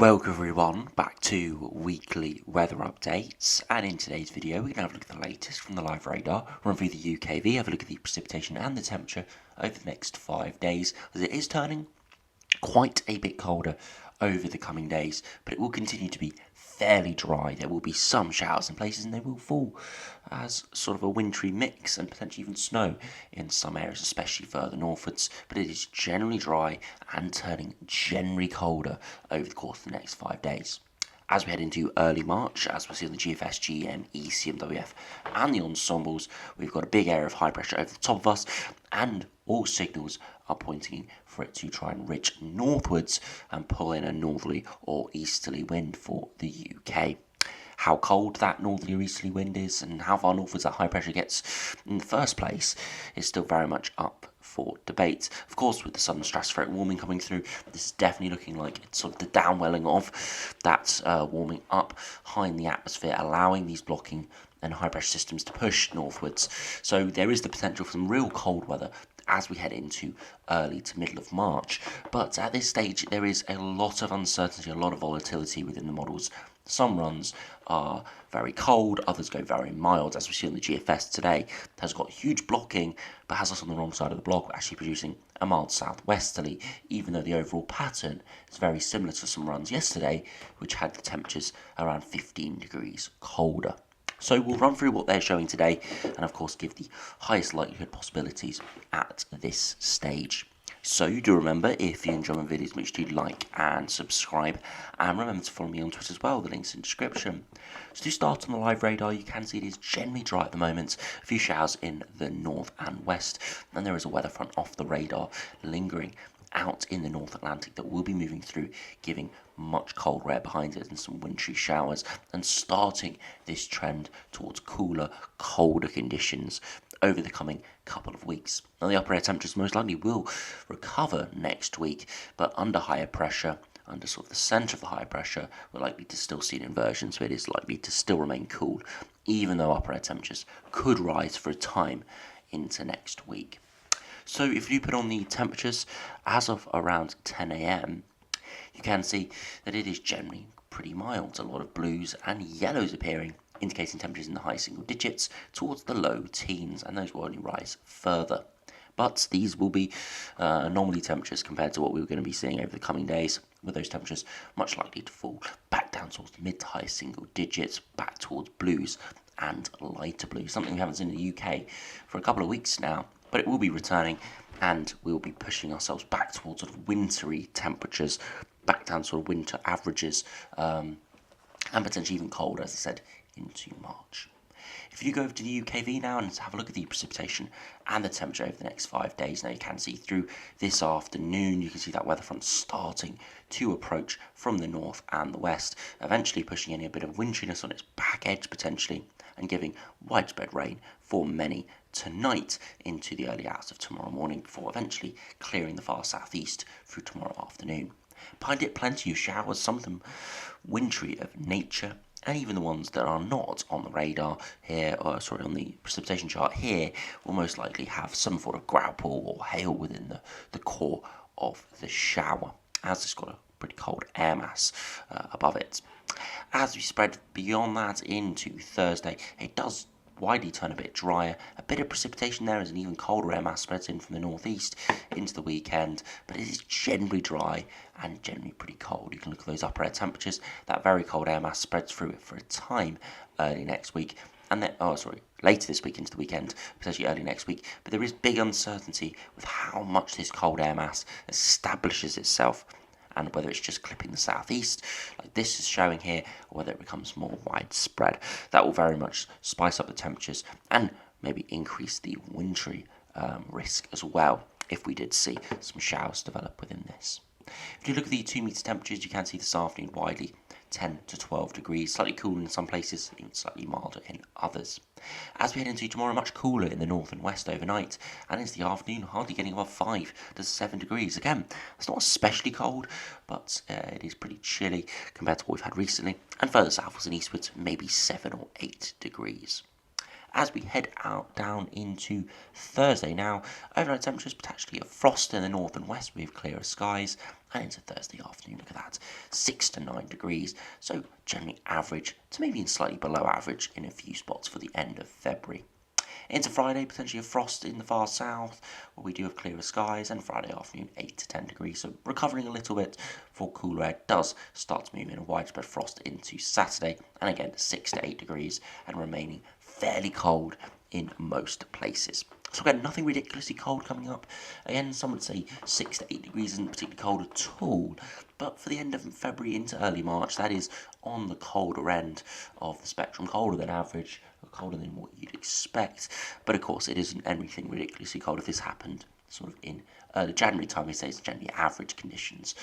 Welcome everyone back to weekly weather updates, and in today's video we're going to have a look at the latest from the live radar, run through the UKV, have a look at the precipitation and the temperature over the next 5 days, as it is turning quite a bit colder over the coming days, but it will continue to be fairly dry. There will be some showers in places and they will fall as sort of a wintry mix and potentially even snow in some areas, especially further northwards, but it is generally dry and turning generally colder over the course of the next 5 days. As we head into early March, as we'll see on the GFS, GM, ECMWF and the Ensembles, we've got a big area of high pressure over the top of us, and all signals are pointing for it to try and ridge northwards and pull in a northerly or easterly wind for the UK. How cold that northerly or easterly wind is and how far northwards that high pressure gets in the first place is still very much up for debate. Of course, with the southern stratospheric warming coming through, this is definitely looking like it's sort of the downwelling of that warming up high in the atmosphere, allowing these blocking and high pressure systems to push northwards. So there is the potential for some real cold weather as we head into early to middle of March. But at this stage, there is a lot of uncertainty, a lot of volatility within the models. Some runs are very cold, others go very mild, as we see on the GFS today. Has got huge blocking, but has us on the wrong side of the block, actually producing a mild southwesterly, even though the overall pattern is very similar to some runs yesterday, which had the temperatures around 15 degrees colder. So we'll run through what they're showing today and of course give the highest likelihood possibilities at this stage. So you do remember, if you enjoy my videos, make sure you like and subscribe, and remember to follow me on Twitter as well, the link's in the description. So to start on the live radar, you can see it is generally dry at the moment, a few showers in the north and west, and there is a weather front off the radar lingering out in the North Atlantic that will be moving through, giving much cold air behind it and some wintry showers, and starting this trend towards cooler, colder conditions over the coming couple of weeks. Now the upper air temperatures most likely will recover next week, but under higher pressure, under sort of the centre of the high pressure, we're likely to still see an inversion, so it is likely to still remain cool, even though upper air temperatures could rise for a time into next week. So if you put on the temperatures as of around 10 a.m, you can see that it is generally pretty mild. A lot of blues and yellows appearing, indicating temperatures in the high single digits towards the low teens, and those will only rise further. But these will be anomaly temperatures compared to what we were going to be seeing over the coming days, with those temperatures much likely to fall back down towards the mid to high single digits, back towards blues and lighter blues, something we haven't seen in the UK for a couple of weeks now. But it will be returning, and we will be pushing ourselves back towards sort of wintry temperatures, back down to sort of winter averages, and potentially even colder, as I said, into March. If you go over to the UKV now and have a look at the precipitation and the temperature over the next 5 days, now you can see through this afternoon, you can see that weather front starting to approach from the north and the west, eventually pushing in a bit of wintriness on its back edge potentially, and giving widespread rain for many tonight into the early hours of tomorrow morning, before eventually clearing the far southeast through tomorrow afternoon. Behind it, plenty of showers, some of them wintry of nature, and even the ones that are not on the radar here, or sorry, on the precipitation chart here, will most likely have some sort of growlpool or hail within the core of the shower, as it's got a pretty cold air mass above it. As we spread beyond that into Thursday, it does widely turn a bit drier. A bit of precipitation there as an even colder air mass spreads in from the northeast into the weekend, but it is generally dry and generally pretty cold. You can look at those upper air temperatures. That very cold air mass spreads through it for a time early next week, and then later this week into the weekend, potentially early next week. But there is big uncertainty with how much this cold air mass establishes itself, and whether it's just clipping the southeast, like this is showing here, or whether it becomes more widespread. That will very much spice up the temperatures and maybe increase the wintry risk as well, if we did see some showers develop within this. If you look at the 2 meter temperatures, you can see this afternoon widely 10 to 12 degrees, slightly cooler in some places, even slightly milder in others. As we head into tomorrow, much cooler in the north and west overnight, and into the afternoon, hardly getting above 5 to 7 degrees. Again, it's not especially cold, but it is pretty chilly compared to what we've had recently, and further southwards and eastwards, maybe 7 or 8 degrees. as we head out down into Thursday. Now, overnight temperatures potentially a frost in the north and west with clearer skies, and into Thursday afternoon, look at that, 6 to 9 degrees, so generally average to maybe slightly below average in a few spots for the end of February. Into Friday, potentially a frost in the far south, where we do have clearer skies, and Friday afternoon 8 to 10 degrees, so recovering a little bit before cooler air does start to move in a widespread frost into Saturday, and again 6 to 8 degrees, and remaining fairly cold in most places. So again, nothing ridiculously cold coming up. Again, some would say 6 to 8 degrees isn't particularly cold at all, but for the end of February into early March, that is on the colder end of the spectrum, colder than average, or colder than what you'd expect. But of course, it isn't anything ridiculously cold. If this happened sort of in January time, we say it's generally average conditions.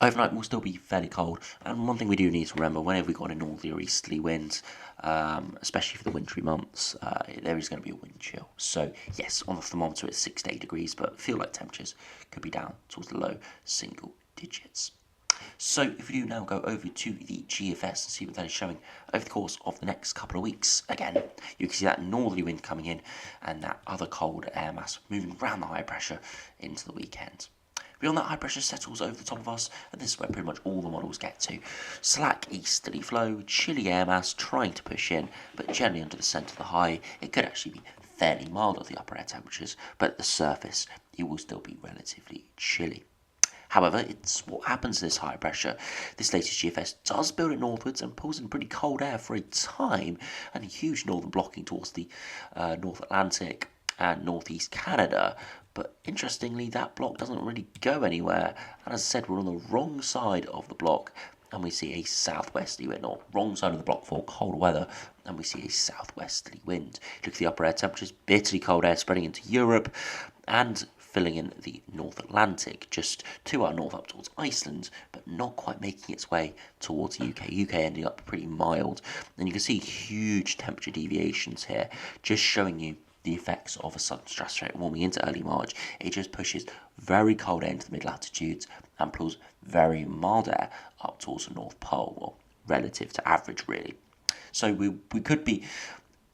Overnight will still be fairly cold, and one thing we do need to remember, whenever we've got a northerly or easterly wind, especially for the wintry months, there is going to be a wind chill. So yes, on the thermometer it's 6 to 8 degrees, but feel like temperatures could be down towards the low single digits. So if we do now go over to the GFS and see what that is showing over the course of the next couple of weeks, again, you can see that northerly wind coming in and that other cold air mass moving around the high pressure into the weekend. Beyond that, high pressure settles over the top of us, and this is where pretty much all the models get to. Slack easterly flow, chilly air mass trying to push in, but generally under the centre of the high, it could actually be fairly mild at the upper air temperatures, but at the surface, it will still be relatively chilly. However, it's what happens to this high pressure. This latest GFS does build it northwards and pulls in pretty cold air for a time, and a huge northern blocking towards the North Atlantic and northeast Canada. But interestingly, that block doesn't really go anywhere. And as I said, we're on the wrong side of the block, and we see a southwesterly wind, or wrong side of the block for colder weather, and we see a southwesterly wind. Look at the upper air temperatures, bitterly cold air spreading into Europe, and filling in the North Atlantic, just to our north up towards Iceland, but not quite making its way towards the UK. UK ending up pretty mild. And you can see huge temperature deviations here, just showing you the effects of a sudden stratospheric warming into early March. It just pushes very cold air into the mid-latitudes and pulls very mild air up towards the North Pole, or relative to average, really. So we could be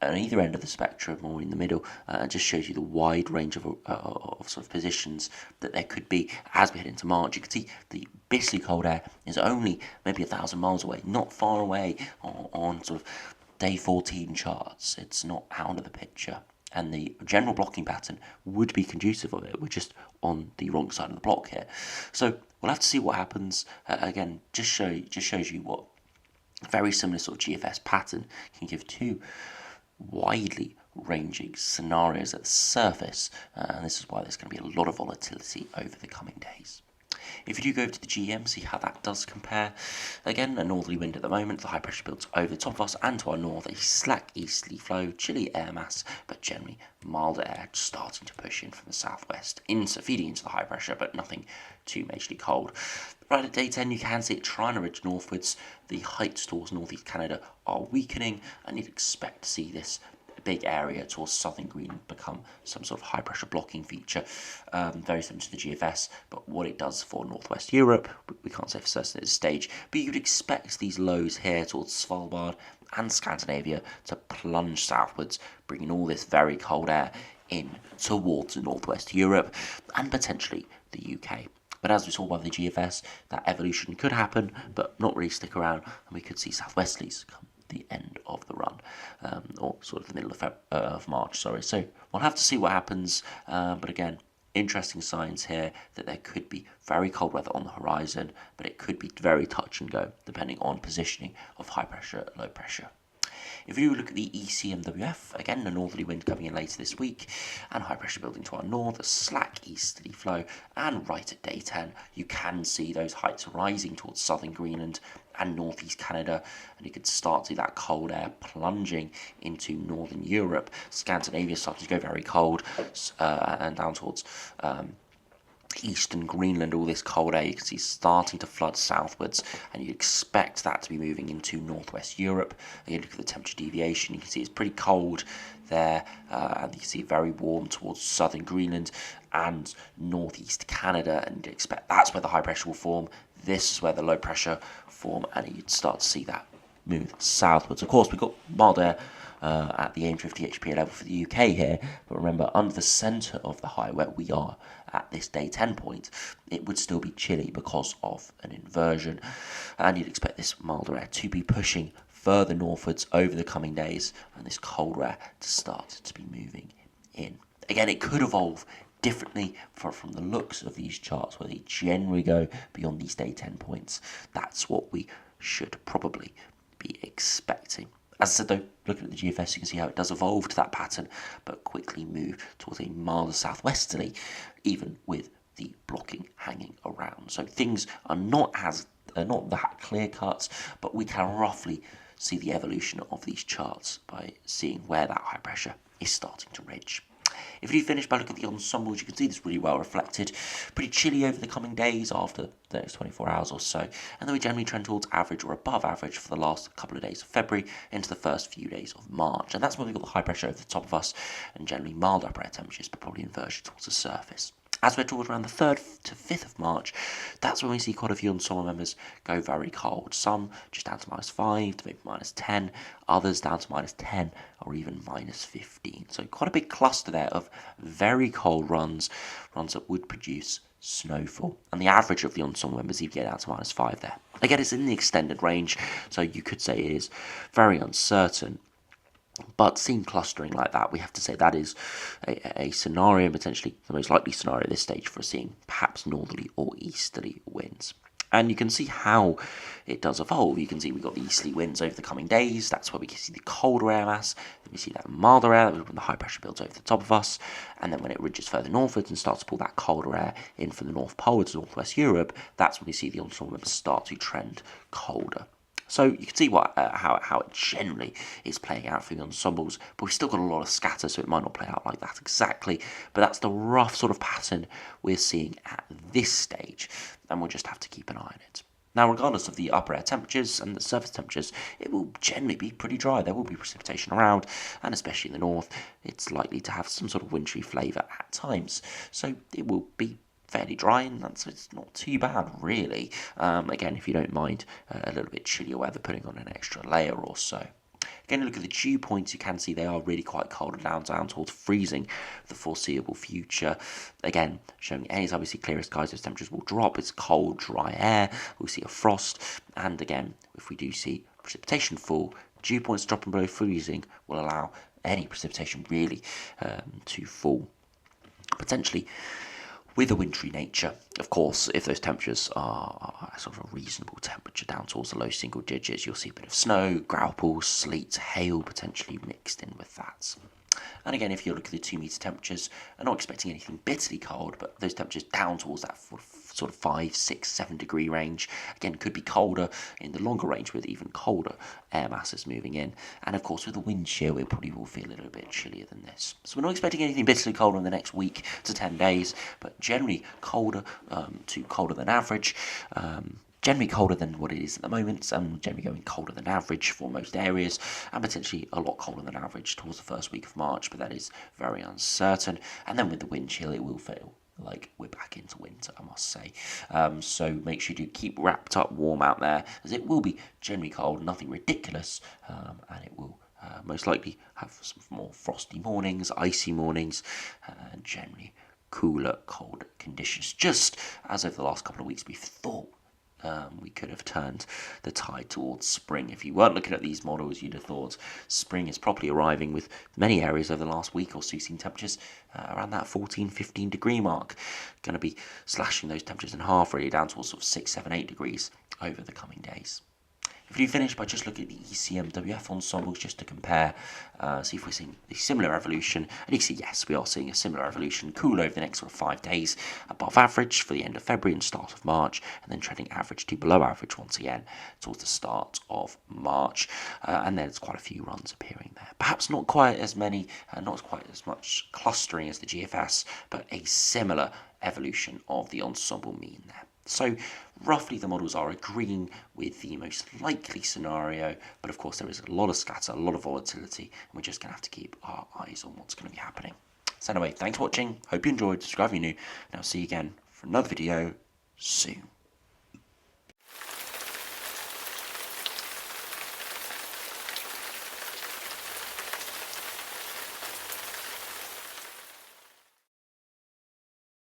on either end of the spectrum or in the middle, and just shows you the wide range of sort of positions that there could be as we head into March. You can see the bitterly cold air is only maybe 1,000 miles away, not far away on sort of day 14 charts. It's not out of the picture, and the general blocking pattern would be conducive of it. We're just on the wrong side of the block here, so we'll have to see what happens. Again, just shows you what a very similar sort of GFS pattern can give two widely ranging scenarios at the surface, and this is why there's going to be a lot of volatility over the coming days. If you do go over to the GM, see how that does compare. Again, a northerly wind at the moment, the high pressure builds over the top of us and to our north, a slack easterly flow, chilly air mass, but generally mild air starting to push in from the southwest, feeding into the high pressure, but nothing too majorly cold. Right at day 10, you can see it trying to ridge northwards. The heights towards northeast Canada are weakening, and you'd expect to see this big area towards southern Greenland become some sort of high pressure blocking feature, very similar to the GFS, but what it does for northwest Europe, we can't say for certain at this stage, but you'd expect these lows here towards Svalbard and Scandinavia to plunge southwards, bringing all this very cold air in towards northwest Europe and potentially the UK. But as we saw by the GFS, that evolution could happen, but not really stick around, and we could see southwesterlies come the end of the run, or sort of the middle of March, sorry. So we'll have to see what happens, but again, interesting signs here that there could be very cold weather on the horizon, but it could be very touch and go, depending on positioning of high pressure, low pressure. If you look at the ECMWF, again, a northerly wind coming in later this week, and high pressure building to our north, a slack easterly flow, and right at day 10, you can see those heights rising towards southern Greenland and northeast Canada, and you could start to see that cold air plunging into northern Europe. Scandinavia starting to go very cold, and down towards eastern Greenland, all this cold air you can see starting to flood southwards, and you expect that to be moving into northwest Europe. Again, look at the temperature deviation, you can see it's pretty cold there, and you can see very warm towards southern Greenland and northeast Canada, and you'd expect that's where the high pressure will form. This is where the low pressure form, and you'd start to see that move southwards. Of course, we've got mild air at the aim 50 HPA level for the UK here, but remember, under the centre of the high, where we are at this day 10 point, it would still be chilly because of an inversion, and you'd expect this milder air to be pushing further northwards over the coming days, and this colder air to start to be moving in. Again, it could evolve differently from the looks of these charts, where they generally go beyond these day 10 points. That's what we should probably be expecting. As I said though, looking at the GFS, you can see how it does evolve to that pattern, but quickly move towards a milder southwesterly, even with the blocking hanging around. So things are not that clear cut, but we can roughly see the evolution of these charts by seeing where that high pressure is starting to ridge. If you finish by looking at the ensembles, you can see this really well reflected. Pretty chilly over the coming days after the next 24 hours or so. And then we generally trend towards average or above average for the last couple of days of February into the first few days of March. And that's when we've got the high pressure over the top of us and generally mild upper air temperatures, but probably inversion towards the surface. As we're towards around the 3rd to 5th of March, that's when we see quite a few ensemble members go very cold. Some just down to -5 to maybe -10, others down to -10 or even -15. So quite a big cluster there of very cold runs that would produce snowfall. And the average of the ensemble members even get down to -5 there. Again, it's in the extended range, so you could say it is very uncertain. But seeing clustering like that, we have to say that is a scenario, potentially the most likely scenario at this stage for seeing perhaps northerly or easterly winds. And you can see how it does evolve. You can see we've got the easterly winds over the coming days. That's where we can see the colder air mass. Then we see that milder air when the high pressure builds over the top of us. And then when it ridges further northwards and starts to pull that colder air in from the North Pole to Northwest Europe, that's when we see the ensemble members start to trend colder. So you can see how it generally is playing out for the ensembles, but we've still got a lot of scatter, so it might not play out like that exactly. But that's the rough sort of pattern we're seeing at this stage, and we'll just have to keep an eye on it. Now, regardless of the upper air temperatures and the surface temperatures, it will generally be pretty dry. There will be precipitation around, and especially in the north, it's likely to have some sort of wintry flavour at times. So it will be fairly dry, and it's not too bad really. Again, if you don't mind a little bit chillier weather, putting on an extra layer or so. Again, look at the dew points, you can see they are really quite cold and down towards freezing for the foreseeable future. Again, showing any time we see clearer skies, those temperatures will drop. It's cold, dry air. We'll see a frost. And again, if we do see precipitation fall, dew points dropping below freezing will allow any precipitation really to fall. Potentially with a wintry nature. Of course, if those temperatures are sort of a reasonable temperature down towards the low single digits, you'll see a bit of snow, growlpool, sleet, hail potentially mixed in with that. And again, if you look at the 2 metre temperatures, I'm not expecting anything bitterly cold, but those temperatures down towards that sort of 5, 6, 7 degree range, again, could be colder in the longer range with even colder air masses moving in. And of course, with the wind shear, we probably will feel a little bit chillier than this. So we're not expecting anything bitterly colder in the next week to 10 days, but generally colder to colder than average. Generally colder than what it is at the moment, and generally going colder than average for most areas, and potentially a lot colder than average towards the first week of March, but that is very uncertain. And then with the wind chill, it will feel like we're back into winter, I must say. So make sure you do keep wrapped up warm out there, as it will be generally cold, nothing ridiculous, and it will most likely have some more frosty mornings, icy mornings, and generally cooler, colder conditions. Just as over the last couple of weeks we've thought we could have turned the tide towards spring. If you weren't looking at these models, you'd have thought spring is properly arriving, with many areas over the last week or so seeing temperatures around that 14, 15 degree mark. Going to be slashing those temperatures in half, really down towards sort of 6, 7, 8 degrees over the coming days. If you finish by just looking at the ECMWF ensembles just to compare, see if we're seeing a similar evolution, and you can see yes, we are seeing a similar evolution, cool over the next sort of 5 days, above average for the end of February and start of March, and then trending average to below average once again towards the start of March, and there's quite a few runs appearing there. Perhaps not quite as many, not quite as much clustering as the GFS, but a similar evolution of the ensemble mean there. So roughly the models are agreeing with the most likely scenario, but of course there is a lot of scatter, a lot of volatility, and we're just going to have to keep our eyes on what's going to be happening. So anyway, thanks for watching, hope you enjoyed, subscribe if you're new, and I'll see you again for another video soon.